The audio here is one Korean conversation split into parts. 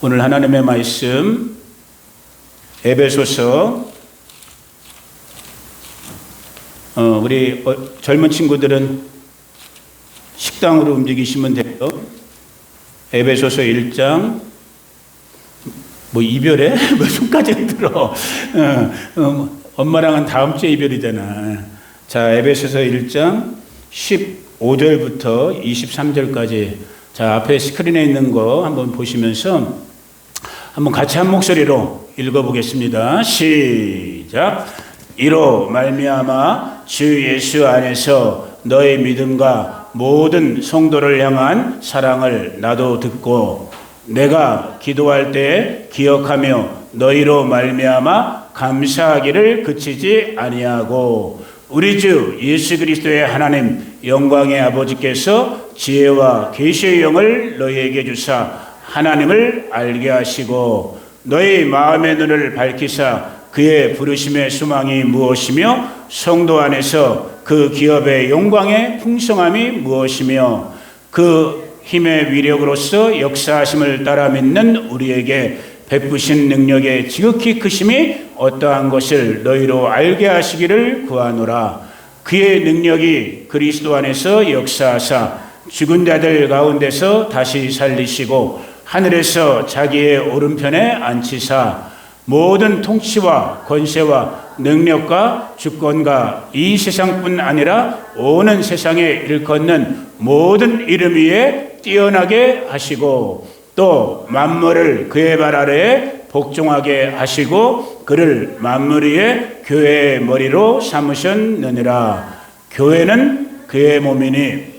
오늘 하나님의 말씀 에베소서 우리 젊은 친구들은 식당으로 움직이시면 돼요. 에베소서 1장 이별해? 손까지 들어. 엄마랑은 다음 주에 이별이잖아. 자, 에베소서 1장 15절부터 23절까지. 자, 앞에 스크린에 있는 거 한번 보시면서 한번 같이 한 목소리로 읽어보겠습니다. 시작. 이로 말미암아 주 예수 안에서 너의 믿음과 모든 성도를 향한 사랑을 나도 듣고 내가 기도할 때 기억하며 너희로 말미암아 감사하기를 그치지 아니하고 우리 주 예수 그리스도의 하나님 영광의 아버지께서 지혜와 계시의 영을 너희에게 주사 하나님을 알게 하시고 너희 마음의 눈을 밝히사 그의 부르심의 소망이 무엇이며 성도 안에서 그 기업의 영광의 풍성함이 무엇이며 그 힘의 위력으로서 역사하심을 따라 믿는 우리에게 베푸신 능력의 지극히 크심이 어떠한 것을 너희로 알게 하시기를 구하노라. 그의 능력이 그리스도 안에서 역사하사 죽은 자들 가운데서 다시 살리시고 하늘에서 자기의 오른편에 앉히사 모든 통치와 권세와 능력과 주권과 이 세상뿐 아니라 오는 세상에 일컫는 모든 이름 위에 뛰어나게 하시고 또 만물을 그의 발 아래에 복종하게 하시고 그를 만물 위에 교회의 머리로 삼으셨느니라. 교회는 그의 몸이니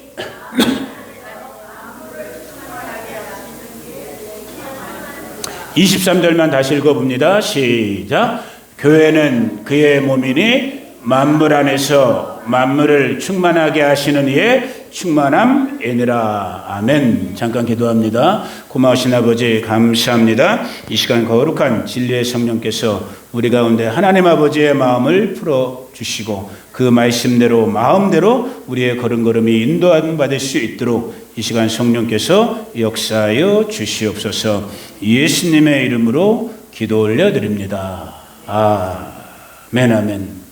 23절만 다시 읽어봅니다. 시작. 교회는 그의 몸이니 만물 안에서 만물을 충만하게 하시는 이의 충만함이니라. 아멘. 잠깐 기도합니다. 고마우신 아버지 감사합니다. 이 시간 거룩한 진리의 성령께서 우리 가운데 하나님 아버지의 마음을 풀어주시고 그 말씀대로 마음대로 우리의 걸음걸음이 인도함 받을 수 있도록 이 시간 성령께서 역사하여 주시옵소서. 예수님의 이름으로 기도 올려드립니다. 아멘 아멘.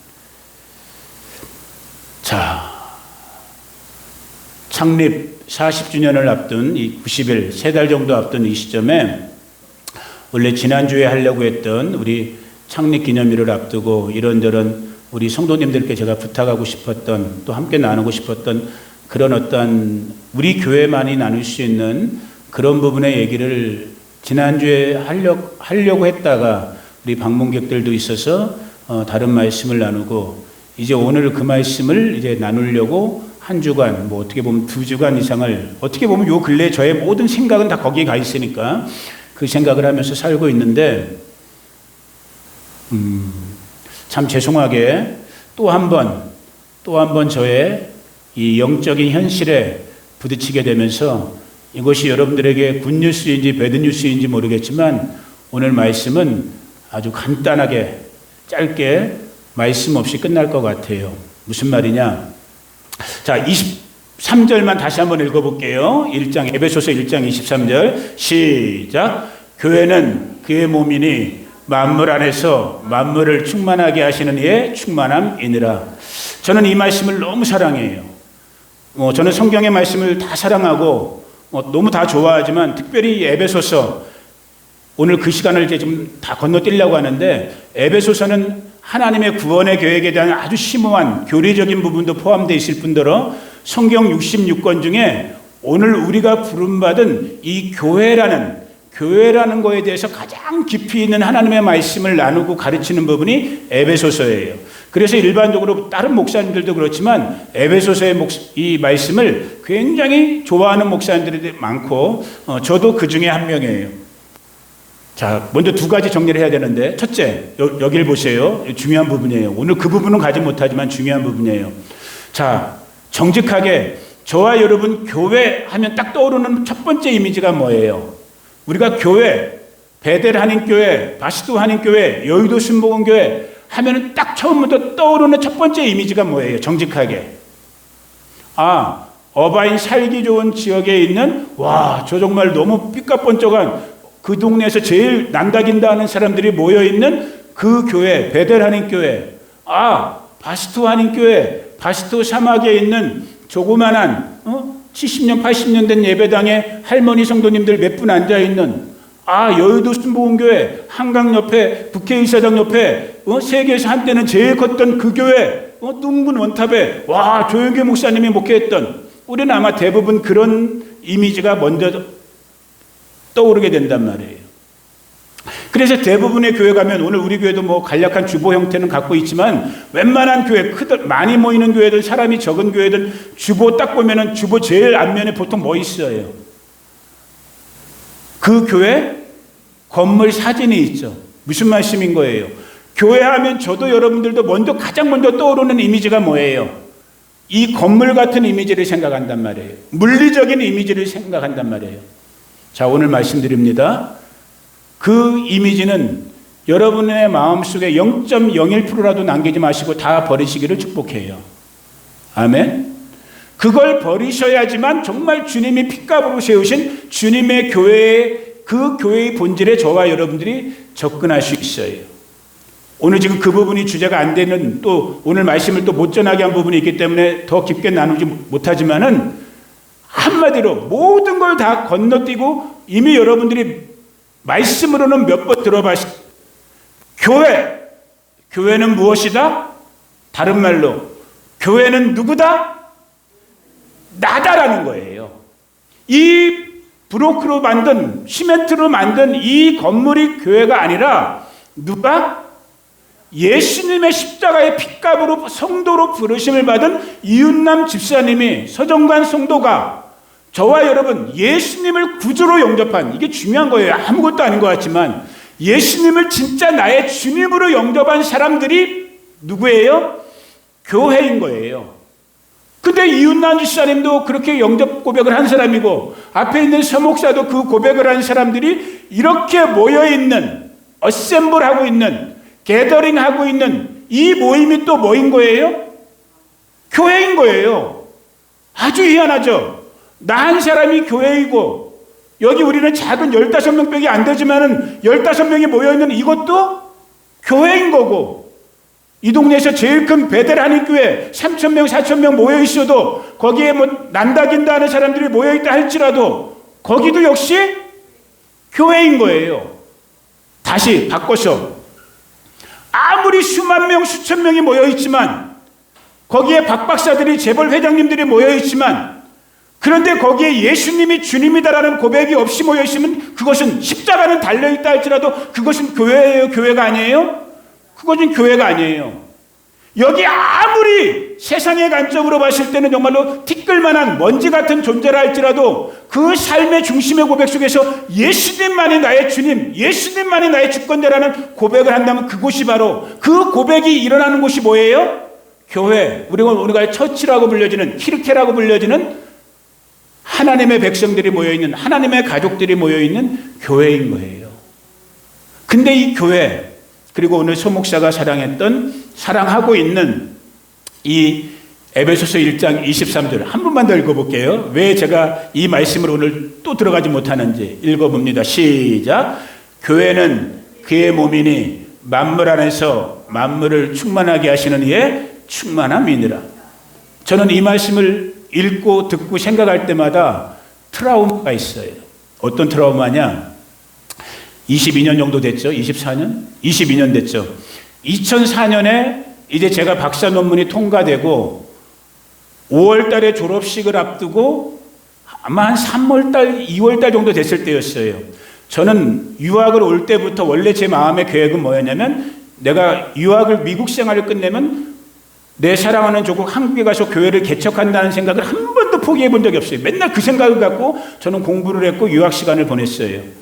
자, 창립 40주년을 앞둔 이 90일, 3달 정도 앞둔 이 시점에 원래 지난주에 하려고 했던 우리 창립 기념일을 앞두고 이런저런 우리 성도님들께 제가 부탁하고 싶었던 또 함께 나누고 싶었던 그런 어떤 우리 교회만이 나눌 수 있는 그런 부분의 얘기를 지난주에 하려고 했다가 우리 방문객들도 있어서 다른 말씀을 나누고 이제 오늘 그 말씀을 이제 나누려고 한 주간 어떻게 보면 2주간 이상을 어떻게 보면 요 근래 저의 모든 생각은 다 거기에 가 있으니까 그 생각을 하면서 살고 있는데 참 죄송하게 또 한 번 저의 이 영적인 현실에 부딪히게 되면서 이것이 여러분들에게 굿뉴스인지 배드뉴스인지 모르겠지만 오늘 말씀은 아주 간단하게 짧게 말씀 없이 끝날 것 같아요. 무슨 말이냐? 자, 23절만 다시 한번 읽어볼게요. 에베소서 1장 23절 시작. 교회는 그의 몸이니 만물 안에서 만물을 충만하게 하시는 이의 충만함이니라. 저는 이 말씀을 너무 사랑해요. 저는 성경의 말씀을 다 사랑하고 너무 다 좋아하지만 특별히 에베소서 오늘 그 시간을 이제 좀 다 건너뛰려고 하는데 에베소서는 하나님의 구원의 계획에 대한 아주 심오한 교리적인 부분도 포함되어 있을 뿐더러 성경 66권 중에 오늘 우리가 부름받은 이 교회라는 거에 대해서 가장 깊이 있는 하나님의 말씀을 나누고 가르치는 부분이 에베소서예요. 그래서 일반적으로 다른 목사님들도 그렇지만 에베소서의 이 말씀을 굉장히 좋아하는 목사님들이 많고 저도 그 중에 한 명이에요. 자, 먼저 2가지 정리를 해야 되는데 첫째, 여길 보세요. 중요한 부분이에요. 오늘 그 부분은 가지 못하지만 중요한 부분이에요. 자, 정직하게 저와 여러분 교회 하면 딱 떠오르는 첫 번째 이미지가 뭐예요? 우리가 교회, 베델 한인교회, 바시도 한인교회, 여의도 순복음교회 하면은 딱 처음부터 떠오르는 첫 번째 이미지가 뭐예요? 정직하게. 어바인 살기 좋은 지역에 있는 저 정말 너무 삐까뻔쩍한 그 동네에서 제일 난다긴다 하는 사람들이 모여있는 그 교회, 베델 한인교회, 바스토 한인교회, 바스토 사막에 있는 조그만한 70년, 80년 된 예배당에 할머니 성도님들 몇 분 앉아있는 여의도 순복음교회, 한강 옆에, 북해이사장 옆에, 세계에서 한때는 제일 컸던 그 교회, 둥근 원탑에, 조영규 목사님이 목회했던, 우리는 아마 대부분 그런 이미지가 먼저 떠오르게 된단 말이에요. 그래서 대부분의 교회 가면, 오늘 우리 교회도 뭐 간략한 주보 형태는 갖고 있지만, 웬만한 교회, 많이 모이는 교회든 사람이 적은 교회든 주보 딱 보면은 주보 제일 앞면에 보통 뭐 있어요? 그 교회 건물 사진이 있죠. 무슨 말씀인 거예요? 교회 하면 저도 여러분들도 가장 먼저 떠오르는 이미지가 뭐예요? 이 건물 같은 이미지를 생각한단 말이에요. 물리적인 이미지를 생각한단 말이에요. 자, 오늘 말씀드립니다. 그 이미지는 여러분의 마음속에 0.01%라도 남기지 마시고 다 버리시기를 축복해요. 아멘. 그걸 버리셔야지만 정말 주님이 핏값으로 세우신 주님의 교회의 그 교회의 본질에 저와 여러분들이 접근할 수 있어요. 오늘 지금 그 부분이 주제가 안 되는, 또 오늘 말씀을 또 못 전하게 한 부분이 있기 때문에 더 깊게 나누지 못하지만은, 한마디로 모든 걸 다 건너뛰고 이미 여러분들이 말씀으로는 몇 번 들어봤을 교회는 무엇이다? 다른 말로 교회는 누구다? 나다라는 거예요. 이 브로크로 만든, 시멘트로 만든 이 건물이 교회가 아니라 누가? 예수님의 십자가의 핏값으로 성도로 부르심을 받은 이윤남 집사님이, 서정관 성도가 저와 여러분 예수님을 구주로 영접한, 이게 중요한 거예요. 아무것도 아닌 것 같지만 예수님을 진짜 나의 주님으로 영접한 사람들이 누구예요? 교회인 거예요. 근데 이윤남 집사님도 그렇게 영접 고백을 한 사람이고, 앞에 있는 서목사도 그 고백을 한 사람들이 이렇게 모여있는, 어셈블하고 있는, 게더링하고 있는 이 모임이 또 뭐인 거예요? 교회인 거예요. 아주 희한하죠. 나 한 사람이 교회이고, 여기 우리는 작은 15명밖에 안 되지만은 15명이 모여있는 이것도 교회인 거고, 이 동네에서 제일 큰 베델 한인교회 3,000명, 4,000명 모여있어도 거기에 뭐 난다긴다 하는 사람들이 모여있다 할지라도 거기도 역시 교회인 거예요. 다시 바꿔서, 아무리 수만 명, 수천 명이 모여있지만, 거기에 박 박사들이, 재벌 회장님들이 모여있지만, 그런데 거기에 예수님이 주님이다라는 고백이 없이 모여있으면 그것은, 십자가는 달려있다 할지라도 그것은 교회예요? 교회가 아니에요? 그것은 교회가 아니에요. 여기 아무리 세상의 관점으로 봤을 때는 정말로 티끌만한 먼지 같은 존재라 할지라도 그 삶의 중심의 고백 속에서 예수님만이 나의 주님, 예수님만이 나의 주권자라는 고백을 한다면 그곳이 바로, 그 고백이 일어나는 곳이 뭐예요? 교회. 우리가 처치라고 불려지는, 키르케라고 불려지는 하나님의 백성들이 모여있는, 하나님의 가족들이 모여있는 교회인 거예요. 근데 이 교회, 그리고 오늘 소목사가 사랑하고 있는 이 에베소서 1장 23절 한 번만 더 읽어볼게요. 왜 제가 이 말씀을 오늘 또 들어가지 못하는지 읽어봅니다. 시작. 교회는 그의 몸이니 만물 안에서 만물을 충만하게 하시는 이의 충만함이니라. 저는 이 말씀을 읽고 듣고 생각할 때마다 트라우마가 있어요. 어떤 트라우마냐? 22년 정도 됐죠. 24년? 22년 됐죠. 2004년에 이제 제가 박사 논문이 통과되고 5월 달에 졸업식을 앞두고 아마 한 3월 달, 2월 달 정도 됐을 때였어요. 저는 유학을 올 때부터 원래 제 마음의 계획은 뭐였냐면, 내가 유학을, 미국 생활을 끝내면 내 사랑하는 조국 한국에 가서 교회를 개척한다는 생각을 한 번도 포기해 본 적이 없어요. 맨날 그 생각을 갖고 저는 공부를 했고 유학 시간을 보냈어요.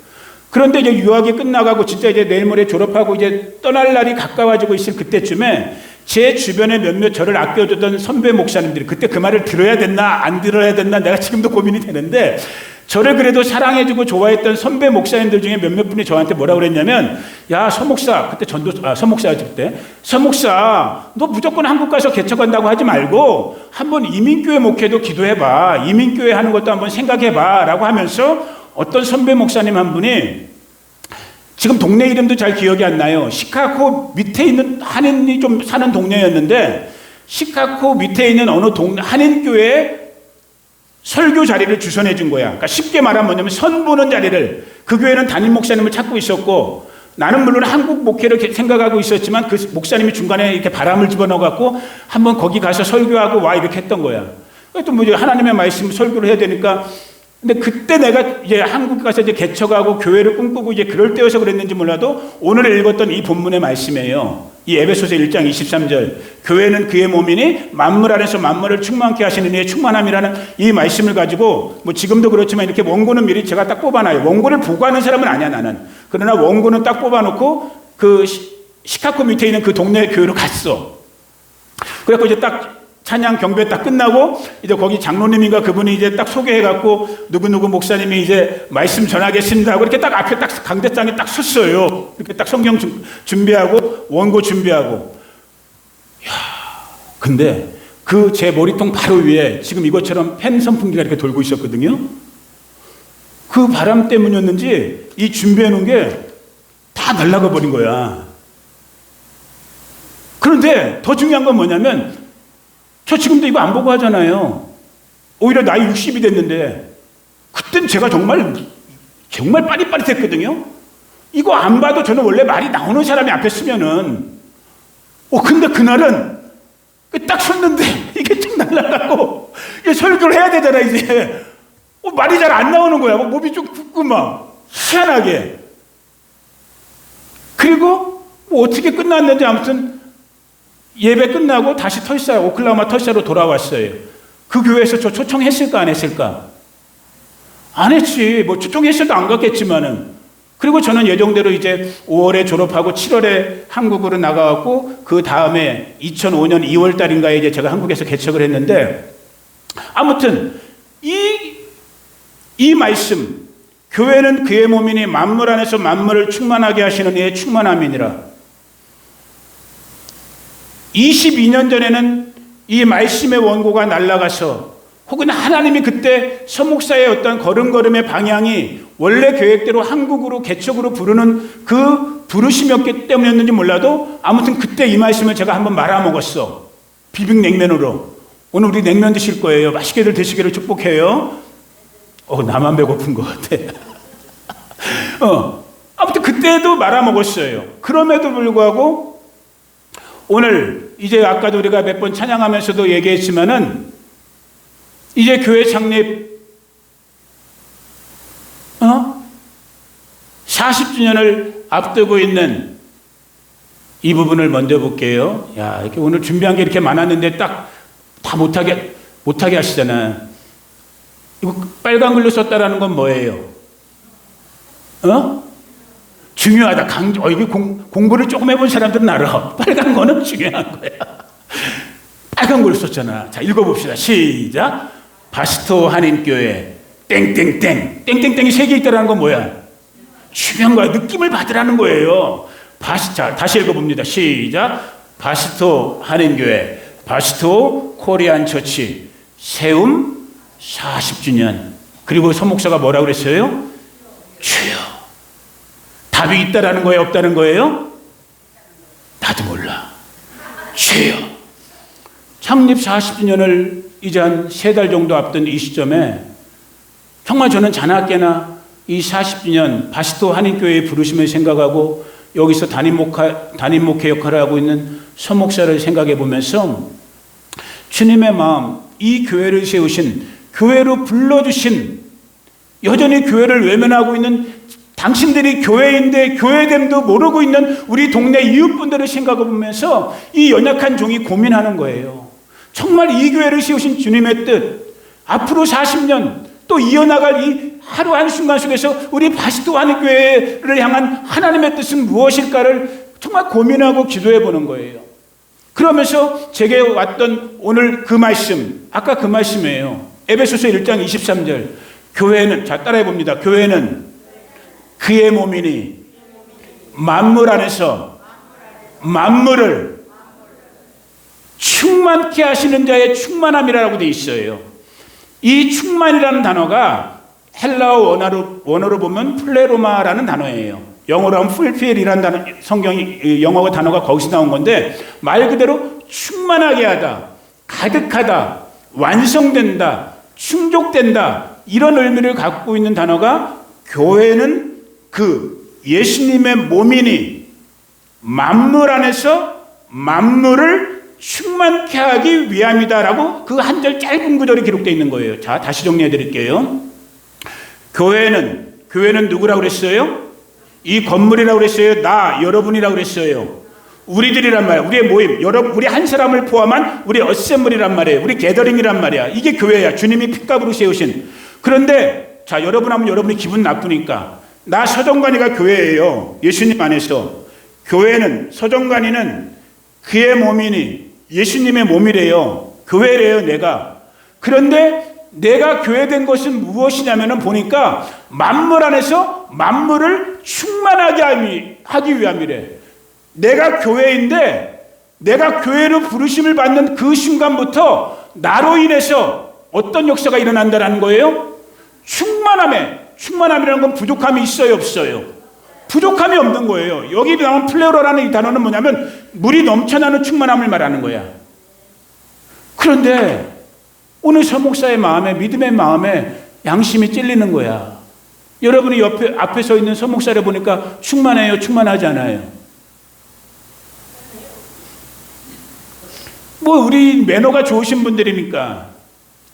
그런데 이제 유학이 끝나가고 진짜 이제 내일 모레 졸업하고 이제 떠날 날이 가까워지고 있을 그때쯤에 제 주변에 몇몇 저를 아껴주던 선배 목사님들이, 그때 그 말을 들어야 됐나 안 들어야 됐나 내가 지금도 고민이 되는데, 저를 그래도 사랑해주고 좋아했던 선배 목사님들 중에 몇몇 분이 저한테 뭐라고 그랬냐면, 야 서목사, 그때 서목사였지 그때, 서목사 너 무조건 한국 가서 개척한다고 하지 말고 한번 이민교회 목회도 기도해봐, 이민교회 하는 것도 한번 생각해봐 라고 하면서, 어떤 선배 목사님 한 분이 지금 동네 이름도 잘 기억이 안 나요. 시카고 밑에 있는 한인이 좀 사는 동네였는데 시카고 밑에 있는 어느 한인교회에 설교 자리를 주선해 준 거야. 그러니까 쉽게 말하면 뭐냐면 선보는 자리를, 그 교회는 담임 목사님을 찾고 있었고 나는 물론 한국 목회를 생각하고 있었지만 그 목사님이 중간에 이렇게 바람을 집어넣어 갖고 한번 거기 가서 설교하고 와 이렇게 했던 거야. 또 뭐 하나님의 말씀 설교를 해야 되니까. 근데 그때 내가 이제 한국 가서 이제 개척하고 교회를 꿈꾸고 이제 그럴 때여서 그랬는지 몰라도 오늘 읽었던 이 본문의 말씀이에요. 이 에베소서 1장 23절. 교회는 그의 몸이니 만물 안에서 만물을 충만케 하시는 이의 충만함이라는 이 말씀을 가지고 뭐 지금도 그렇지만 이렇게 원고는 미리 제가 딱 뽑아놔요. 원고를 보고하는 사람은 아니야 나는. 그러나 원고는 딱 뽑아놓고 그 시카고 밑에 있는 그 동네 교회로 갔어. 그래갖고 이제 딱 찬양 경배 딱 끝나고 이제 거기 장로님인가 그분이 이제 딱 소개해갖고 누구누구 목사님이 이제 말씀 전하겠습니다 하고 이렇게 딱 앞에 딱 강대장에 딱 섰어요. 이렇게 딱 성경 준비하고 원고 준비하고. 야, 근데 그 제 머리통 바로 위에 지금 이것처럼 팬 선풍기가 이렇게 돌고 있었거든요. 그 바람 때문이었는지 이 준비해 놓은 게 다 날아가 버린 거야. 그런데 더 중요한 건 뭐냐면 저 지금도 이거 안 보고 하잖아요. 오히려 나이 60이 됐는데 그땐 제가 정말 빠릿빠릿했거든요. 이거 안 봐도 저는 원래 말이 나오는 사람이 앞에 쓰면은 근데 그날은 딱 섰는데 이게 좀 날아가고 이게 설교를 해야 되잖아 이제. 말이 잘 안 나오는 거야. 몸이 좀 굳고 막 희한하게. 그리고 어떻게 끝났는지 아무튼 예배 끝나고 다시 오클라호마 털사로 돌아왔어요. 그 교회에서 저 초청했을까 안 했을까? 안 했지. 뭐 초청했어도 안 갔겠지만은. 그리고 저는 예정대로 이제 5월에 졸업하고 7월에 한국으로 나가갖고 그 다음에 2005년 2월 달인가에 이제 제가 한국에서 개척을 했는데 아무튼 이 말씀, 교회는 그의 몸이니 만물 안에서 만물을 충만하게 하시는 이의 충만함이니라. 22년 전에는 이 말씀의 원고가 날아가서 혹은 하나님이 그때 서목사의 어떤 걸음걸음의 방향이 원래 계획대로 한국으로 개척으로 부르는 그 부르심이었기 때문이었는지 몰라도 아무튼 그때 이 말씀을 제가 한번 말아먹었어. 비빔냉면으로. 오늘 우리 냉면 드실 거예요. 맛있게들 드시기를 축복해요. 나만 배고픈 것 같아. 아무튼 그때도 말아먹었어요. 그럼에도 불구하고 오늘 이제 아까도 우리가 몇 번 찬양하면서도 얘기했지만은 이제 교회 창립 40주년을 앞두고 있는 이 부분을 먼저 볼게요. 야, 이렇게 오늘 준비한 게 이렇게 많았는데 딱 다 못하게 하시잖아. 이거 빨간 글로 썼다라는 건 뭐예요? 중요하다. 이게 공부를 조금 해본 사람들은 알아. 빨간 거는 중요한 거야. 빨간 걸 썼잖아. 자, 읽어봅시다. 시작. 바스토 한인교회 땡땡땡. 땡땡땡이 3개 있다라는 건 뭐야? 중요한 거야. 느낌을 받으라는 거예요. 자, 다시 읽어봅니다. 시작. 바스토 한인교회 바스토 코리안 처치 세움 40주년. 그리고 서목사가 뭐라고 그랬어요? 주여. 답이 있다라는 거예요? 없다는 거예요? 나도 몰라. 주여. 창립 40주년을 이제 한 3달 정도 앞둔 이 시점에 정말 저는 자나깨나 이 40주년 바스토 한인교회의 부르심을 생각하고 여기서 담임 목회 역할을 하고 있는 서목사를 생각해 보면서 주님의 마음, 이 교회를 세우신, 교회로 불러주신, 여전히 교회를 외면하고 있는 당신들이 교회인데 교회됨도 모르고 있는 우리 동네 이웃분들을 생각해 보면서 이 연약한 종이 고민하는 거예요. 정말 이 교회를 세우신 주님의 뜻, 앞으로 40년 또 이어나갈 이 하루 한순간 속에서 우리 바스토 한인교회를 향한 하나님의 뜻은 무엇일까를 정말 고민하고 기도해 보는 거예요. 그러면서 제게 왔던 오늘 그 말씀, 아까 그 말씀이에요. 에베소서 1장 23절. 교회는, 자 따라해 봅니다. 교회는 그의 몸이니 만물 안에서 만물을 충만케 하시는 자의 충만함이라고 되어 있어요. 이 충만이라는 단어가 헬라어 원어로 보면 플레로마라는 단어예요. 영어로 하면 fulfill이라는 단어, 성경이 영어 단어가 거기서 나온 건데 말 그대로 충만하게 하다, 가득하다, 완성된다, 충족된다 이런 의미를 갖고 있는 단어가 교회는 그 예수님의 몸이니 만물 안에서 만물을 충만케 하기 위함이다라고 그 한 절 짧은 구절이 기록되어 있는 거예요. 자, 다시 정리해 드릴게요. 교회는 누구라고 그랬어요? 이 건물이라고 그랬어요? 나, 여러분이라고 그랬어요? 우리들이란 말이야. 우리의 모임, 여러분, 우리 한 사람을 포함한 우리 어셈블이란 말이에요. 우리 게더링이란 말이야. 이게 교회야. 주님이 핏값으로 세우신. 그런데 자, 여러분 하면 여러분이 기분 나쁘니까 나 서정관이가 교회예요. 예수님 안에서. 교회는 서정관이는 그의 몸이니 예수님의 몸이래요. 교회래요, 내가. 그런데 내가 교회된 것은 무엇이냐면은 보니까 만물 안에서 만물을 충만하게 하기 위함이래. 내가 교회인데 내가 교회로 부르심을 받는 그 순간부터 나로 인해서 어떤 역사가 일어난다는 거예요? 충만함이라는 건 부족함이 있어요, 없어요? 부족함이 없는 거예요. 여기 나온 플레로라는 이 단어는 뭐냐면 물이 넘쳐나는 충만함을 말하는 거야. 그런데 오늘 서목사의 마음에, 믿음의 마음에 양심이 찔리는 거야. 여러분이 앞에 서 있는 서목사를 보니까 충만해요, 충만하지 않아요? 뭐 우리 매너가 좋으신 분들이니까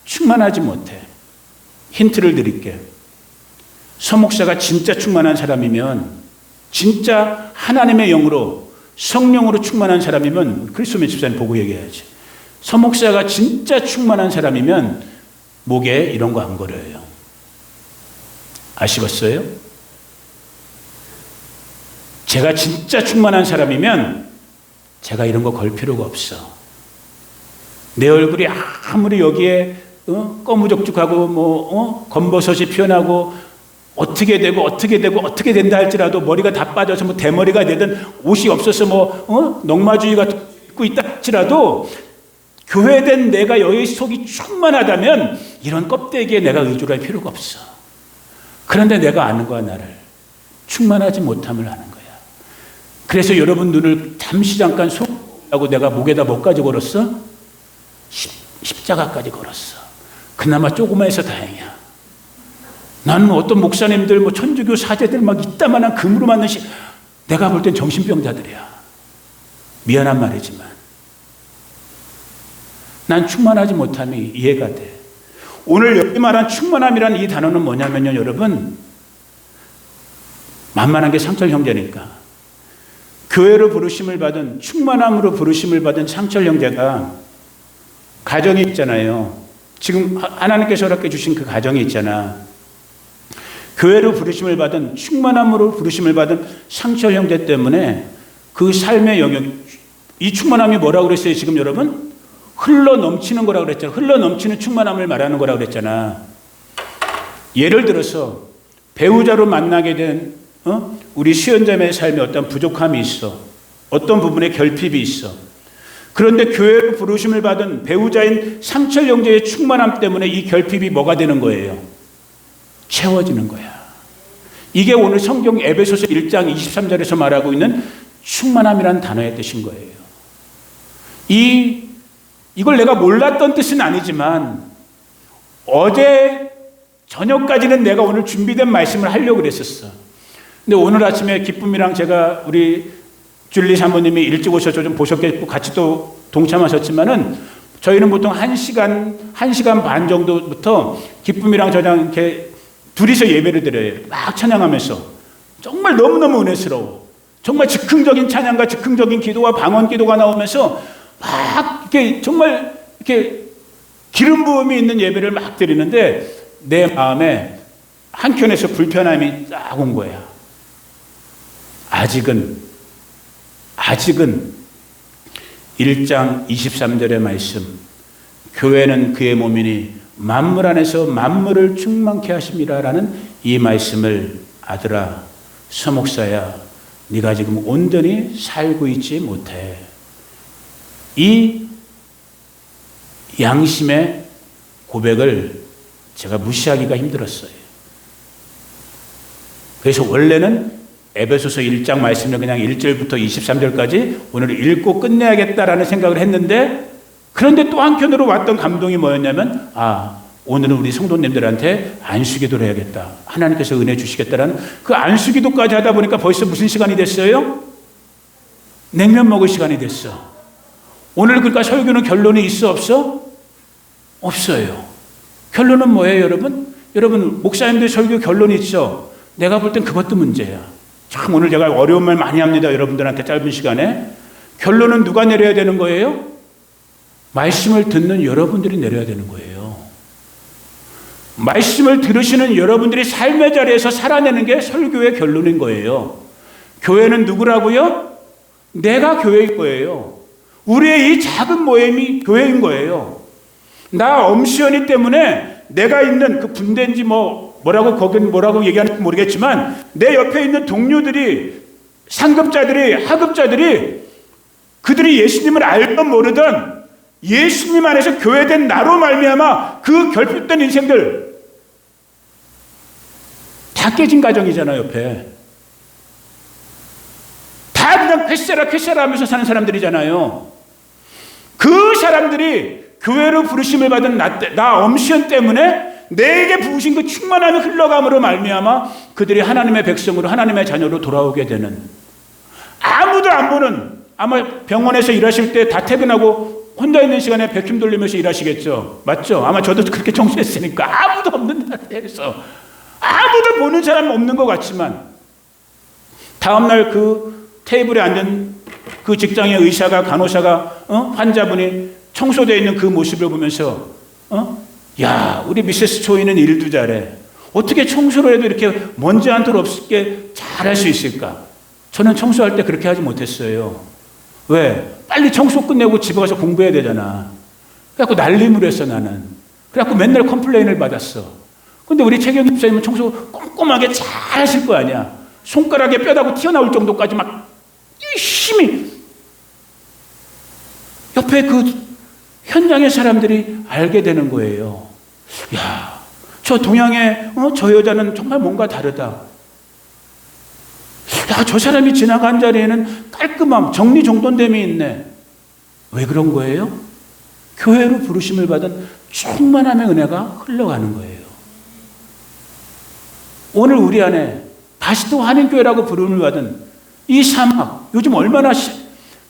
충만하지 못해. 힌트를 드릴게. 서목사가 진짜 충만한 사람이면, 진짜 하나님의 영으로 성령으로 충만한 사람이면 그리스도 집사님 보고 얘기해야지. 서목사가 진짜 충만한 사람이면 목에 이런 거 안 걸어요. 아시겠어요? 제가 진짜 충만한 사람이면 제가 이런 거 걸 필요가 없어. 내 얼굴이 아무리 여기에 꺼무적죽하고 검버섯이 피어나고 어떻게 된다 할지라도 머리가 다 빠져서 뭐 대머리가 되든 옷이 없어서 농마주의가 입고 있다 할지라도 교회된 내가 여기 속이 충만하다면 이런 껍데기에 내가 의존할 필요가 없어. 그런데 내가 아는 거야, 나를. 충만하지 못함을 아는 거야. 그래서 여러분 눈을 잠깐 속하고 내가 목에다 뭐까지 걸었어? 십자가까지 걸었어. 그나마 조그마해서 다행이야. 나는 어떤 목사님들, 천주교 사제들 이따만한 금으로 만든 내가 볼 땐 정신병자들이야. 미안한 말이지만. 난 충만하지 못함이 이해가 돼. 오늘 여기 말한 충만함이라는 이 단어는 뭐냐면요, 여러분. 만만한 게 상철 형제니까. 교회로 부르심을 받은, 충만함으로 부르심을 받은 상철 형제가 가정이 있잖아요. 지금 하나님께서 허락해 주신 그 가정이 있잖아. 교회로 부르심을 받은, 충만함으로 부르심을 받은 상철 형제 때문에 그 삶의 영역, 이 충만함이 뭐라고 그랬어요, 지금 여러분? 흘러 넘치는 거라고 그랬잖아. 흘러 넘치는 충만함을 말하는 거라고 그랬잖아. 예를 들어서 배우자로 만나게 된 우리 수연자매의 삶에 어떤 부족함이 있어. 어떤 부분에 결핍이 있어. 그런데 교회로 부르심을 받은 배우자인 상철 형제의 충만함 때문에 이 결핍이 뭐가 되는 거예요? 채워지는 거야. 이게 오늘 성경 에베소서 1장 23절에서 말하고 있는 충만함이라는 단어의 뜻인 거예요. 이걸 내가 몰랐던 뜻은 아니지만 어제 저녁까지는 내가 오늘 준비된 말씀을 하려고 그랬었어. 근데 오늘 아침에 기쁨이랑 제가 우리 줄리 사모님이 일찍 오셔서 좀 보셨겠고 같이 또 동참하셨지만은 저희는 보통 1시간 반 정도부터 기쁨이랑 저랑 이렇게 둘이서 예배를 드려요. 막 찬양하면서. 정말 너무너무 은혜스러워. 정말 즉흥적인 찬양과 즉흥적인 기도와 방언 기도가 나오면서 막 이렇게 정말 이렇게 기름 부음이 있는 예배를 막 드리는데 내 마음에 한켠에서 불편함이 딱 온 거야. 아직은 1장 23절의 말씀, 교회는 그의 몸이니 만물 안에서 만물을 충만케 하심이라라는 이 말씀을 아들아, 서목사야, 네가 지금 온전히 살고 있지 못해. 이 양심의 고백을 제가 무시하기가 힘들었어요. 그래서 원래는 에베소서 1장 말씀을 그냥 1절부터 23절까지 오늘 읽고 끝내야겠다라는 생각을 했는데, 그런데 또 한편으로 왔던 감동이 뭐였냐면, 오늘은 우리 성도님들한테 안수기도를 해야겠다. 하나님께서 은혜 주시겠다라는 그 안수기도까지 하다 보니까 벌써 무슨 시간이 됐어요? 냉면 먹을 시간이 됐어. 오늘 그러니까 설교는 결론이 있어 없어? 없어요. 결론은 뭐예요, 여러분? 여러분, 목사님들 설교 결론이 있죠? 내가 볼 땐 그것도 문제야. 참 오늘 제가 어려운 말 많이 합니다, 여러분들한테 짧은 시간에. 결론은 누가 내려야 되는 거예요? 말씀을 듣는 여러분들이 내려야 되는 거예요. 말씀을 들으시는 여러분들이 삶의 자리에서 살아내는 게 설교의 결론인 거예요. 교회는 누구라고요? 내가 교회일 거예요. 우리의 이 작은 모임이 교회인 거예요. 나 엄시연이 때문에 내가 있는 그 분대인지 거긴 뭐라고 얘기하는지 모르겠지만, 내 옆에 있는 동료들이, 상급자들이, 하급자들이, 그들이 예수님을 알든 모르든 예수님 안에서 교회된 나로 말미암아 그 결핍된 인생들 다 깨진 가정이잖아요. 옆에 다 그냥 쾌세라 하면서 사는 사람들이잖아요. 그 사람들이 교회로 부르심을 받은 나 엄시연 때문에 내게 부으신 그 충만함이 흘러감으로 말미암아 그들이 하나님의 백성으로, 하나님의 자녀로 돌아오게 되는, 아무도 안 보는, 아마 병원에서 일하실 때 다 퇴근하고 혼자 있는 시간에 백힘 돌리면서 일하시겠죠. 맞죠? 아마 저도 그렇게 청소했으니까. 아무도 없는 데서, 아무도 보는 사람 없는 것 같지만, 다음날 그 테이블에 앉은 그 직장의 의사가, 간호사가, 환자분이 청소되어 있는 그 모습을 보면서, 야, 우리 미세스 초이는 일도 잘해. 어떻게 청소를 해도 이렇게 먼지 한 톨 없게 잘할 수 있을까? 저는 청소할 때 그렇게 하지 못했어요. 왜? 빨리 청소 끝내고 집에 가서 공부해야 되잖아. 그래갖고 난림을 했어, 나는. 그래갖고 맨날 컴플레인을 받았어. 근데 우리 최경 집사님은 청소 꼼꼼하게 잘 하실 거 아니야. 손가락에 뼈다구 튀어나올 정도까지 막 열심히. 옆에 그 현장의 사람들이 알게 되는 거예요. 야, 저 동양의 저 여자는 정말 뭔가 다르다. 야, 저 사람이 지나간 자리에는 깔끔함, 정리정돈됨이 있네. 왜 그런 거예요? 교회로 부르심을 받은 충만함의 은혜가 흘러가는 거예요. 오늘 우리 안에 바시도 한인교회라고 부름을 받은 이 사막, 요즘 얼마나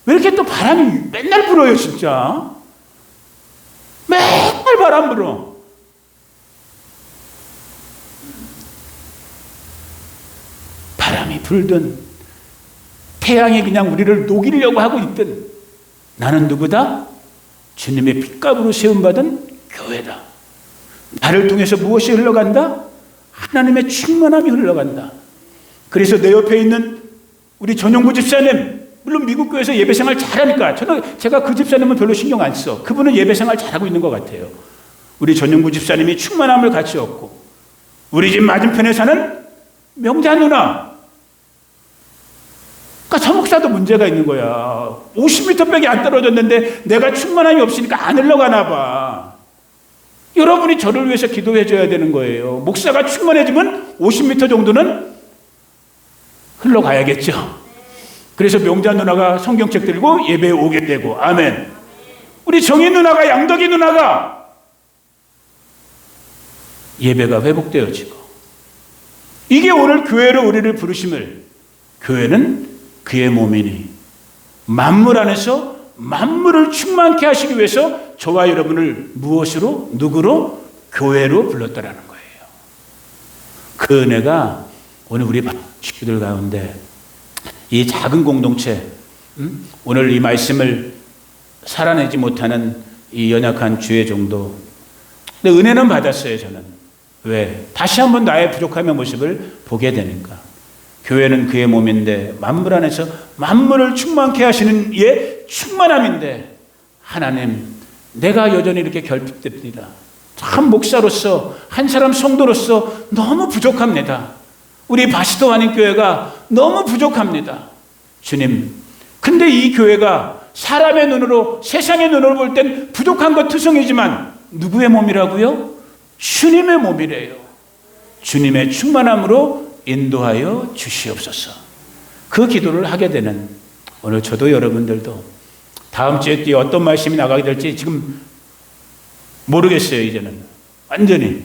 왜 이렇게 또 바람이 맨날 불어요, 진짜. 맨날 바람 불어. 바람이 불든 태양이 그냥 우리를 녹이려고 하고 있든, 나는 누구다? 주님의 핏값으로 세움받은 교회다. 나를 통해서 무엇이 흘러간다? 하나님의 충만함이 흘러간다. 그래서 내 옆에 있는 우리 전용구 집사님, 물론 미국 교회에서 예배생활 잘하니까 제가 그 집사님은 별로 신경 안 써. 그분은 예배생활 잘하고 있는 것 같아요. 우리 전용구 집사님이 충만함을 같이 얻고, 우리 집 맞은편에 사는 명자 누나, 그러니까 저 목사도 문제가 있는 거야. 50m밖에 안 떨어졌는데 내가 충만함이 없으니까 안 흘러가나 봐. 여러분이 저를 위해서 기도해 줘야 되는 거예요. 목사가 충만해지면 50m 정도는 흘러가야겠죠. 그래서 명자 누나가 성경책 들고 예배에 오게 되고, 아멘. 우리 정희 누나가, 양덕이 누나가 예배가 회복되어지고, 이게 오늘 교회로 우리를 부르심을, 교회는 그의 몸이니 만물 안에서 만물을 충만케 하시기 위해서 저와 여러분을 무엇으로, 누구로? 교회로 불렀다라는 거예요. 그 은혜가 오늘 우리 식구들 가운데, 이 작은 공동체, 오늘 이 말씀을 살아내지 못하는 이 연약한 주의 정도, 근데 은혜는 받았어요, 저는. 왜? 다시 한번 나의 부족함의 모습을 보게 되니까. 교회는 그의 몸인데 만물 안에서 만물을 충만케 하시는 이의 충만함인데, 하나님, 내가 여전히 이렇게 결핍됩니다. 참 목사로서, 한 사람 성도로서 너무 부족합니다. 우리 바시도 한인교회가 너무 부족합니다. 주님, 근데 이 교회가 사람의 눈으로, 세상의 눈으로 볼 땐 부족한 것 투성이지만 누구의 몸이라고요? 주님의 몸이래요. 주님의 충만함으로 인도하여 주시옵소서. 그 기도를 하게 되는 오늘 저도 여러분들도 다음 주에 또 어떤 말씀이 나가게 될지 지금 모르겠어요. 이제는 완전히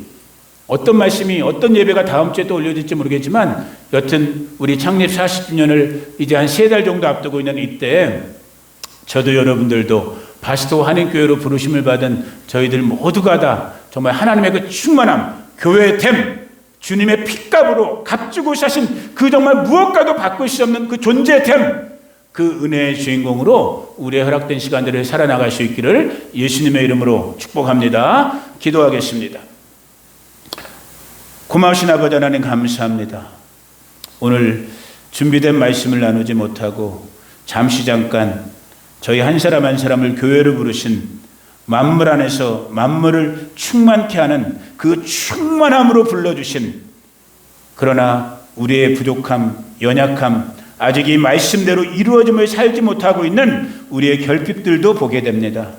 어떤 말씀이 어떤 예배가 다음 주에 또 올려질지 모르겠지만 여튼 우리 창립 40주년을 이제 한 3달 정도 앞두고 있는 이때 저도 여러분들도 바스토 한인교회로 부르심을 받은 저희들 모두가 다 정말 하나님의 그 충만함, 교회됨, 주님의 핏값으로 값주고 사신 그 정말 무엇과도 바꿀 수 없는 그 존재됨, 그 은혜의 주인공으로 우리의 허락된 시간들을 살아나갈 수 있기를 예수님의 이름으로 축복합니다. 기도하겠습니다. 고마우신 아버지 하나님 감사합니다. 오늘 준비된 말씀을 나누지 못하고 잠깐 저희 한 사람 한 사람을 교회로 부르신 만물 안에서 만물을 충만케 하는 그 충만함으로 불러주신, 그러나 우리의 부족함, 연약함, 아직 이 말씀대로 이루어짐을 살지 못하고 있는 우리의 결핍들도 보게 됩니다.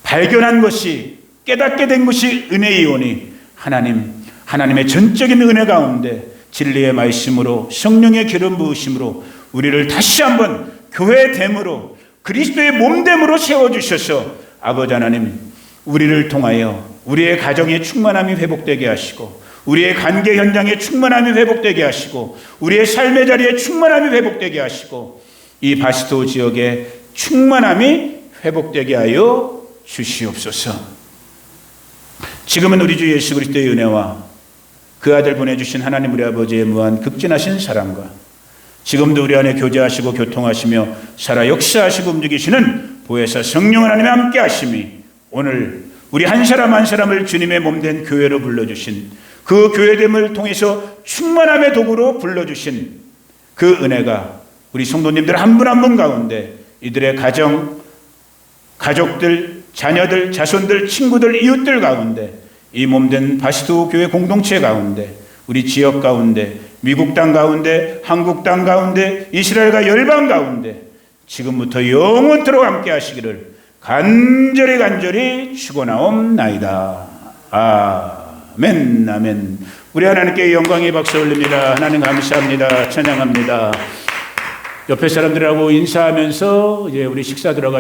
발견한 것이, 깨닫게 된 것이 은혜이오니 하나님의 전적인 은혜 가운데 진리의 말씀으로 성령의 기름 부으심으로 우리를 다시 한번 교회됨으로 그리스도의 몸됨으로 세워주셔서 아버지 하나님, 우리를 통하여 우리의 가정의 충만함이 회복되게 하시고 우리의 관계 현장의 충만함이 회복되게 하시고 우리의 삶의 자리에 충만함이 회복되게 하시고 이 바스토 지역의 충만함이 회복되게 하여 주시옵소서. 지금은 우리 주 예수 그리스도의 은혜와 그 아들 보내주신 하나님 우리 아버지의 무한 극진하신 사랑과 지금도 우리 안에 교제하시고 교통하시며 살아 역사하시고 움직이시는 보혜사 성령 하나님의 함께 하심이 오늘 우리 한 사람 한 사람을 주님의 몸된 교회로 불러주신 그 교회됨을 통해서 충만함의 도구로 불러주신 그 은혜가 우리 성도님들 한 분 한 분 가운데 이들의 가정, 가족들, 자녀들, 자손들, 친구들, 이웃들 가운데 이 몸된 바스토 교회 공동체 가운데 우리 지역 가운데 미국 땅 가운데 한국 땅 가운데 이스라엘과 열방 가운데 지금부터 영원토록 함께 하시기를 간절히 축원하옵나이다. 아멘. 아멘. 우리 하나님께 영광의 박수 올립니다. 하나님 감사합니다. 찬양합니다. 옆에 사람들하고 인사하면서 이제 우리 식사 들어가